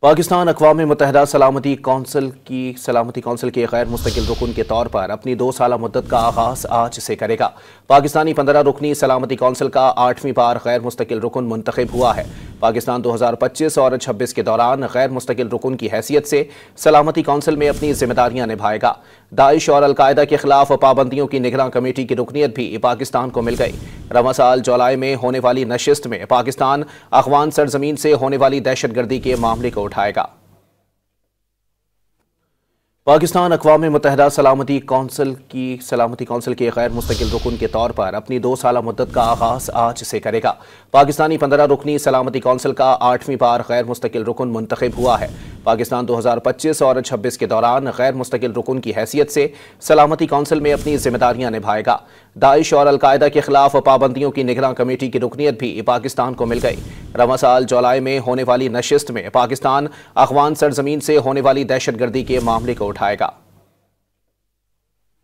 پاکستان اقوام متحدہ سلامتی کونسل کے غیر مستقل رکن کے طور پر اپنی 2 سالہ مدت کا آغاز آج سے کرے گا۔ پاکستانی 15 رکنی سلامتی کونسل کا 8ویں بار غیر مستقل رکن منتخب ہوا ہے۔ پاکستان 2025 اور 26 کے دوران غیر مستقل رکن کی حیثیت سے سلامتی کونسل میں اپنی ذمہ داریاں نبھائے گا۔ داعش اور القاعدہ کے خلاف پابندیوں کی نگراں کمیٹی کی رکنیت بھی پاکستان کو مل گئی۔ رواں سال جولائی میں ہونے والی نشست میں پاکستان افغان سرزمین سے ہونے والی دہشت گردی کے معاملے کو اٹھائے گا۔ پاکستان اقوام متحدہ سلامتی کونسل کے غیر مستقل رکن کے طور پر اپنی 2 سالہ مدت کا آغاز آج سے کرے گا۔ پاکستانی 15 رکنی سلامتی کونسل کا 8ویں بار غیر مستقل رکن منتخب ہوا ہے۔ پاکستان 2025 اور 26 کے دوران غیر مستقل رکن کی حیثیت سے سلامتی کونسل میں اپنی ذمہ داریاں نبھائے گا۔ داعش اور القاعدہ کے خلاف پابندیوں کی نگراں کمیٹی کی رکنیت بھی پاکستان کو مل گئی۔ رواں سال جولائی میں ہونے والی نشست میں پاکستان افغان سرزمین سے ہونے والی دہشت گردی کے معاملے کو اٹھائے گا۔